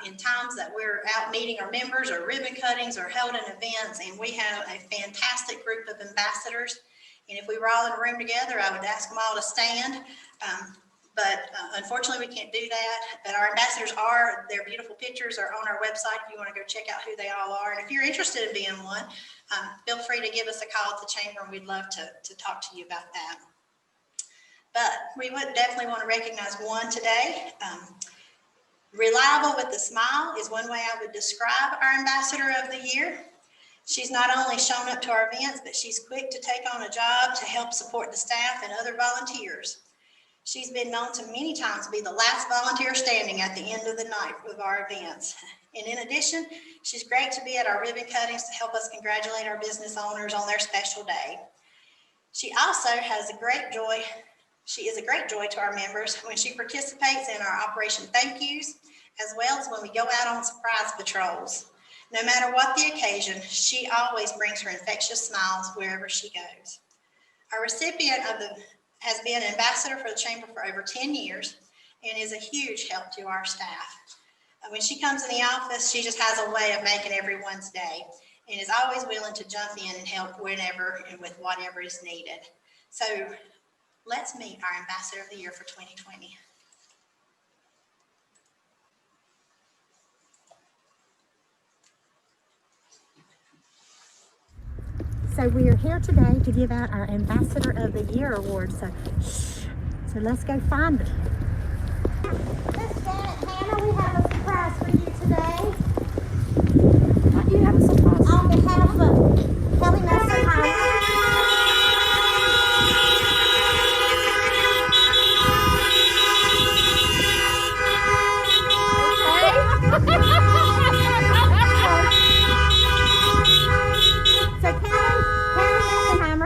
in times that we're out meeting our members or ribbon cuttings or holding events. And we have a fantastic group of ambassadors. And if we were all in a room together, I would ask them all to stand. But unfortunately, we can't do that. But our ambassadors their beautiful pictures are on our website if you want to go check out who they all are. And if you're interested in being one, feel free to give us a call at the chamber, and we'd love to talk to you about that. But we would definitely want to recognize one today. Reliable with a smile is one way I would describe our Ambassador of the Year. She's not only shown up to our events, but she's quick to take on a job to help support the staff and other volunteers. She's been known to many times be the last volunteer standing at the end of the night of our events. And in addition, she's great to be at our ribbon cuttings to help us congratulate our business owners on their special day. She also has a great joy. She is a great joy to our members when she participates in our Operation Thank Yous, as well as when we go out on surprise patrols. No matter what the occasion, she always brings her infectious smiles wherever she goes. Our recipient has been ambassador for the chamber for over 10 years and is a huge help to our staff. When she comes in the office, she just has a way of making everyone's day and is always willing to jump in and help whenever and with whatever is needed. So let's meet our Ambassador of the Year for 2020. So we are here today to give out our Ambassador of the Year award. So, so let's go find it. Miss Janet Hannah, we have a surprise for you today. What do you have a surprise? On behalf of Kelly Messenheimer.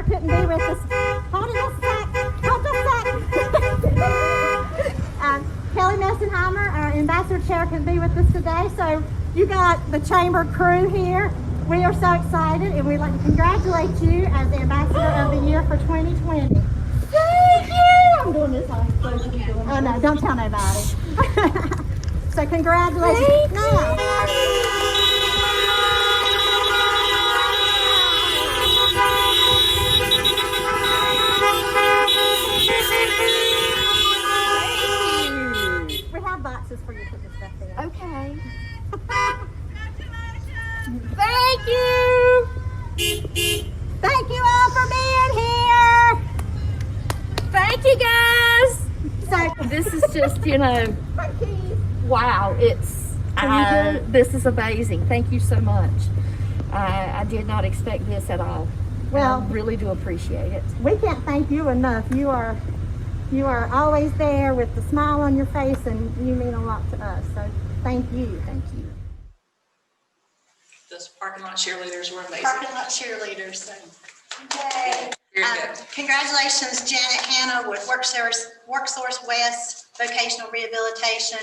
Couldn't be with us. Hold it a sec. Kelly Messenheimer, our ambassador chair, couldn't be with us today. So you got the chamber crew here. We are so excited, and we'd like to congratulate you as the Ambassador of the Year for 2020. Thank you. I'm doing this on social. Oh no, don't tell nobody. So congratulations. Now. We have boxes for you to put the stuff in. Okay. Thank you. Thank you all. for being here. Thank you guys. So, This is just, wow, this is amazing. Thank you so much. I did not expect this at all. well, I really do appreciate it. we can't thank you enough. You are always there with the smile on your face, and you mean a lot to us. So thank you. Thank you. Those parking lot cheerleaders were amazing. Parking lot cheerleaders, so. Yay. Very good. Congratulations, Janet Hanna with WorkSource West Vocational Rehabilitation.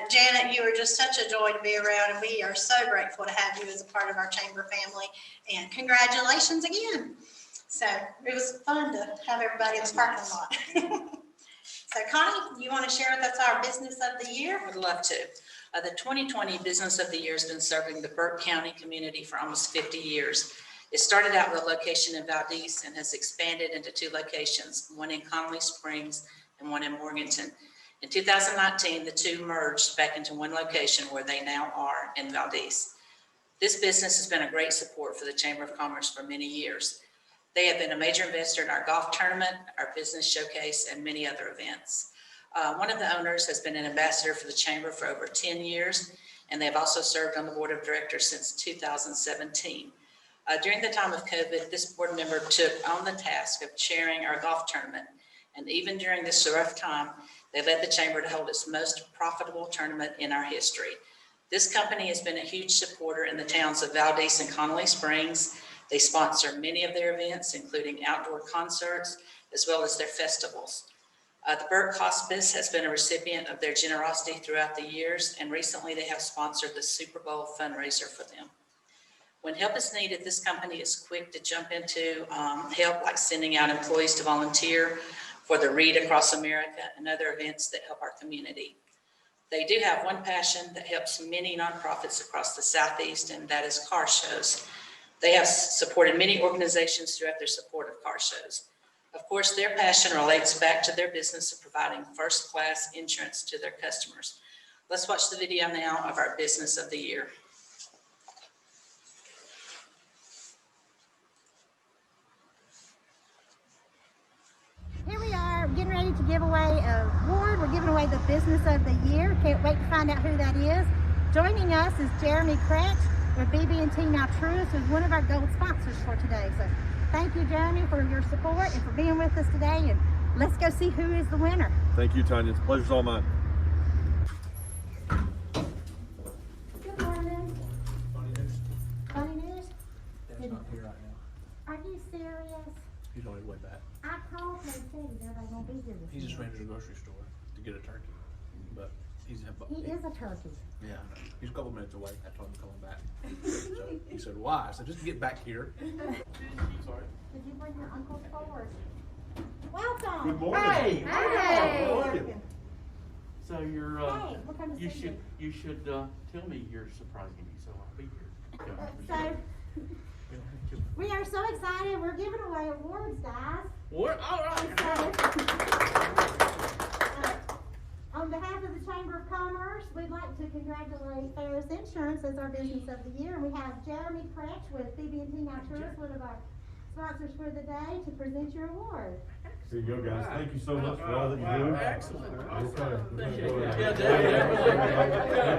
Janet, you are just such a joy to be around, and we are so grateful to have you as a part of our chamber family. And congratulations again. So it was fun to have everybody in the parking lot. So Connie, you want to share with us our business of the year? I would love to. The 2020 Business of the Year has been serving the Burke County community for almost 50 years. It started out with a location in Valdez and has expanded into 2 locations, one in Connolly Springs and one in Morganton. In 2019, the 2 merged back into 1 location where they now are in Valdez. This business has been a great support for the Chamber of Commerce for many years. They have been a major investor in our golf tournament, our business showcase, and many other events. One of the owners has been an ambassador for the Chamber for over 10 years, and they have also served on the board of directors since 2017. During the time of COVID, this board member took on the task of chairing our golf tournament. And even during this rough time, they led the chamber to hold its most profitable tournament in our history. This company has been a huge supporter in the towns of Valdez and Connolly Springs. They sponsor many of their events, including outdoor concerts, as well as their festivals. The Burke Hospice has been a recipient of their generosity throughout the years, and recently they have sponsored the Super Bowl fundraiser for them. When help is needed, this company is quick to jump into help, like sending out employees to volunteer for the Read Across America and other events that help our community. They do have one passion that helps many nonprofits across the Southeast, and that is car shows. They have supported many organizations throughout their support of car shows. Of course, their passion relates back to their business of providing first-class insurance to their customers. Let's watch the video now of our Business of the Year. here we are getting ready to give away an award. We're giving away the Business of the Year. Can't wait to find out who that is. Joining us is Jeremy Kretsch with BB&T Now Truist, who's one of our gold sponsors for today. So thank you, Jeremy, for your support and for being with us today. And let's go see who is the winner. Thank you, Tanya. It's a pleasure's all mine. Good morning. Funny news? Dad's not here right now. Are you serious? He's on his way back. I called and said everybody gonna be here this He just morning. ran to the grocery store to get a turkey, but he's He is a turkey. yeah, I know. He's a couple minutes away. I told him to call him back. So he said, "Why?" I said, "Just get back here." Sorry. Did you bring your uncle forward? Welcome. Good morning. Hey! Hey. How are you? So you're, Hey, we're coming to you see should, you should, tell me you're surprising me, so I'll be here. So, we are so excited. We're giving away awards, guys. What, all right. On behalf of the Chamber of Commerce, we'd like to congratulate Ferris Insurance as our Business of the Year. And we have Jeremy Kretsch with BB&T Now Truist, one of our sponsors for the day, to present your award. Here you go, guys. Thank you so much for all that you do. Excellent. Okay. Appreciate Go it. ahead. Yeah, Thank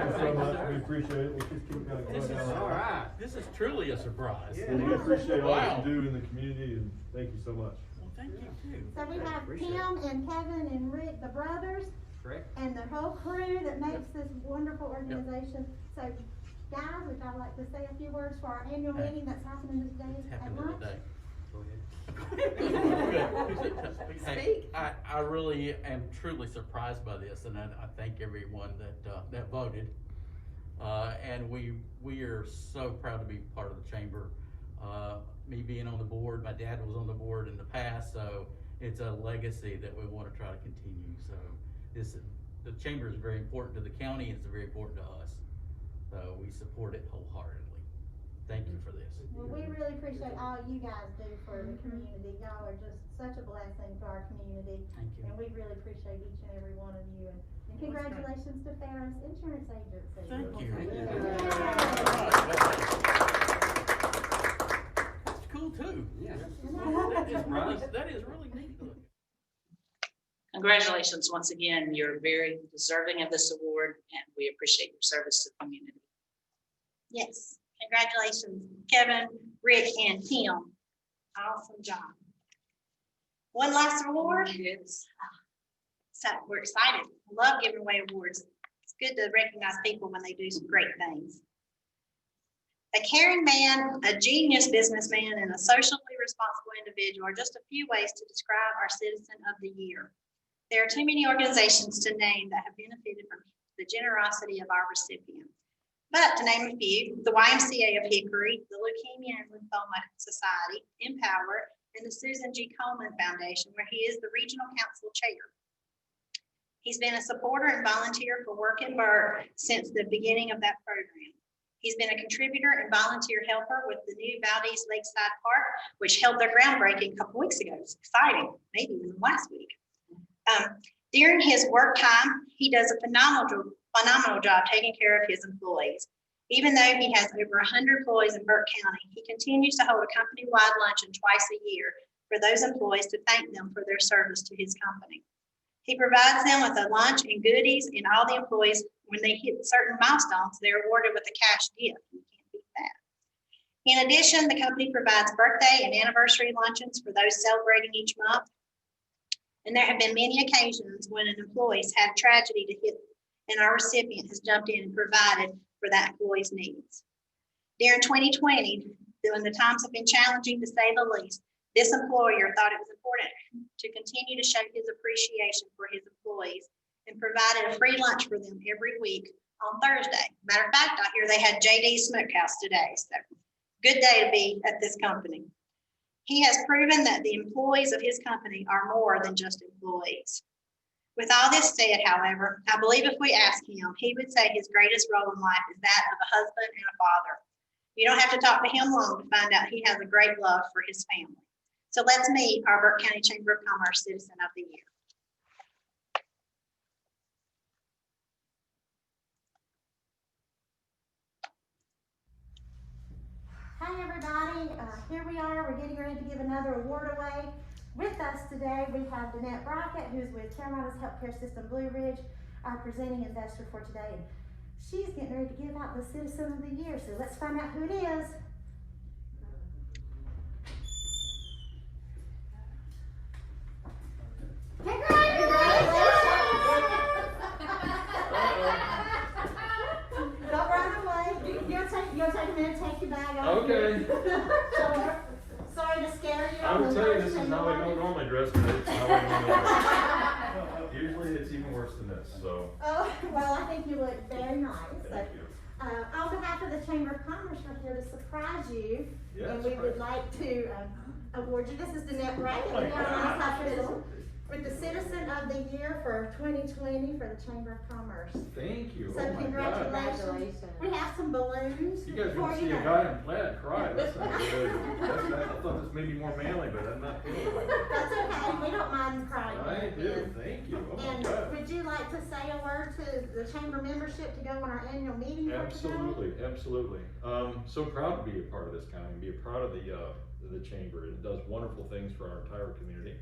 you so much. We appreciate it. We'll just keep kind of This going is, down. all right, this is truly a surprise. Well, we appreciate all that Wow. you do in the community, and thank you so much. Well, thank you too. So we have Tim and Kevin and Rick, the brothers, Correct. and the whole crew that makes this wonderful organization. So, guys, would y'all like to say a few words for our annual meeting that's happening today It's at happened lunch? today. Hey, I really am truly surprised by this, and I thank everyone that voted. And we are so proud to be part of the chamber. Me being on the board, my dad was on the board in the past, so it's a legacy that we want to try to continue. So the chamber is very important to the county, it's very important to us. So we support it wholeheartedly. Thank you for this. Well, we really appreciate all you guys do for the community. Y'all are just such a blessing to our community. Thank you. And we really appreciate each and every one of you. And congratulations to Ferris Insurance Agency. Thank you. Yay. That's cool too. Yeah. Congratulations once again. You're very deserving of this award, and we appreciate your service to the community. Yes, congratulations, Kevin, Rick, and Tim. Awesome job. One last award. Yes. So we're excited. Love giving away awards. It's good to recognize people when they do some great things. A caring man, a genius businessman, and a socially responsible individual are just a few ways to describe our Citizen of the Year. There are too many organizations to name that have benefited from the generosity of our recipient. But to name a few, the YMCA of Hickory, the Leukemia and Lymphoma Society, Empower, and the Susan G. Coleman Foundation, where he is the Regional Council Chair. He's been a supporter and volunteer for Work in Burke since the beginning of that program. He's been a contributor and volunteer helper with the new Valdez Lakeside Park, which held their groundbreaking a couple weeks ago. It's exciting, maybe even last week. During his work time, he does a phenomenal job taking care of his employees. Even though he has over 100 employees in Burke County, he continues to hold a company-wide luncheon twice a year for those employees to thank them for their service to his company. He provides them with a lunch and goodies, and all the employees, when they hit certain milestones, they're awarded with a cash gift. You can't beat that. In addition, the company provides birthday and anniversary luncheons for those celebrating each month. And there have been many occasions when an employee's had tragedy to hit, and our recipient has jumped in and provided for that employee's needs. During 2020, when the times have been challenging to say the least, this employer thought it was important to continue to show his appreciation for his employees and provided a free lunch for them every week on Thursday. Matter of fact, I hear they had JD's Smokehouse today, so good day to be at this company. He has proven that the employees of his company are more than just employees. With all this said, however, I believe if we ask him, he would say his greatest role in life is that of a husband and a father. You don't have to talk to him long to find out he has a great love for his family. So let's meet our Burke County Chamber of Commerce Citizen of the Year. Hi everybody, here we are. We're getting ready to give another award away. With us today, we have Danette Brockett, who's with Carolina's Healthcare System Blue Ridge, our presenting investor for today. And she's getting ready to give out the Citizen of the Year, so let's find out who it is. Don't run away. You'll take a minute to take your bag off. Okay. Sorry to scare you. I will tell you, this is how I don't normally dress, but it's how I normally dress. Usually it's even worse than this, so. Oh, well, I think you look very nice. Thank you. On behalf of the Chamber of Commerce, we're here to surprise you. Yes, And we would like to award you, this is Danette Brockett, Carolina's Hospital, with the Citizen of the Year for 2020 for the Chamber of Commerce. Thank you. So Oh my God. congratulations. We have some balloons. You guys for gonna see a guy in plaid cry. That's not good. I thought this may be more manly, but I'm not feeling like it. That's okay, we don't mind crying. I do, thank you. Oh my And God. would you like to say a word to the chamber membership to go on our annual meeting for today? Absolutely, absolutely. So proud to be a part of this county and be a part of the chamber. It does wonderful things for our entire community.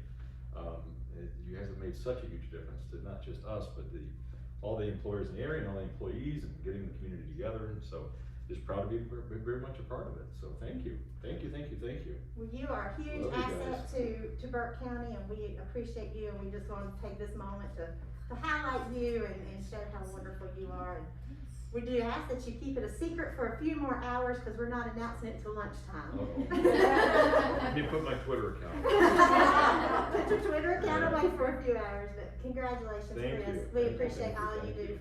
You guys have made such a huge difference to not just us, but all the employers in the area and all the employees and getting the community together. And so just proud to be very much a part of it. So thank you, thank you, thank you, thank you. Well, you are a huge Love you asset to Burke County, and we appreciate you, and we just want to take this moment to highlight you and show how wonderful you are. And we do ask that you keep it a secret for a few more hours, because we're not announcing it till lunchtime. Let me put my Twitter account. Put your Twitter account away for a few hours, but congratulations, Thank Chris. you. We Thank you, appreciate thank you, all you thank do you.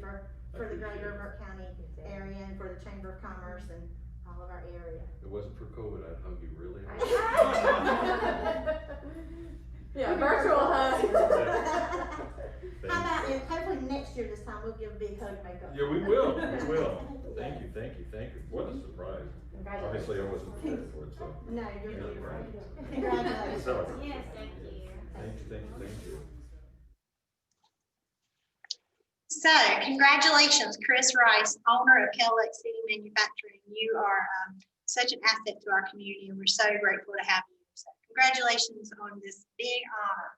for the greater Burke County area and for the Chamber of Commerce and all of our area. If it wasn't for COVID, I'd hug you really hard. Yeah, virtual hug. Thank How about, you. if hopefully next year this time we'll give a big hug makeup. Yeah, we will, we will. Thank you, thank you, thank you. What a surprise. Obviously, I wasn't prepared for it, so. No, you're Yeah, beautiful. right. Congratulations. So, Yes, thank you. Thank you, thank you, thank you. So congratulations, Chris Rice, owner of Cadillac City Manufacturing. You are such an asset to our community, and we're so grateful to have you. So congratulations on this big honor.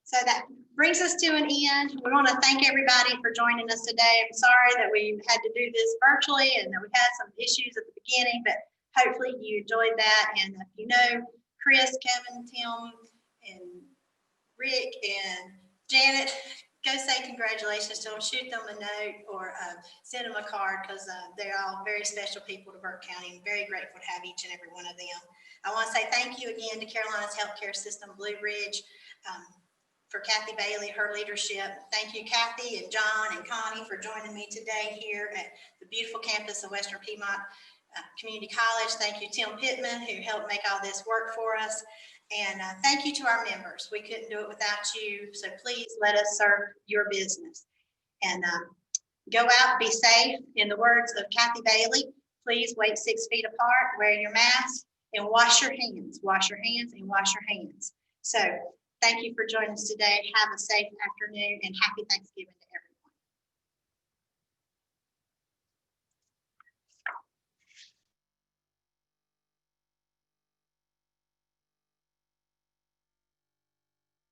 So that brings us to an end. We want to thank everybody for joining us today. I'm sorry that we had to do this virtually and that we had some issues at the beginning, but hopefully you enjoyed that. And if you know Chris, Kevin, Tim, and Rick, and Janet, go say congratulations to them, shoot them a note, or send them a card, because they're all very special people to Burke County. I'm very grateful to have each and every one of them. I want to say thank you again to Carolina's Healthcare System, Blue Ridge, for Kathy Bailey, her leadership. Thank you, Kathy and John and Connie, for joining me today here at the beautiful campus of Western Piedmont Community College. Thank you, Tim Pittman, who helped make all this work for us. And thank you to our members. We couldn't do it without you, so please let us serve your business. And go out, be safe. In the words of Kathy Bailey, please wait 6 feet apart, wear your mask, and wash your hands. Wash your hands and wash your hands. So thank you for joining us today. Have a safe afternoon and happy Thanksgiving.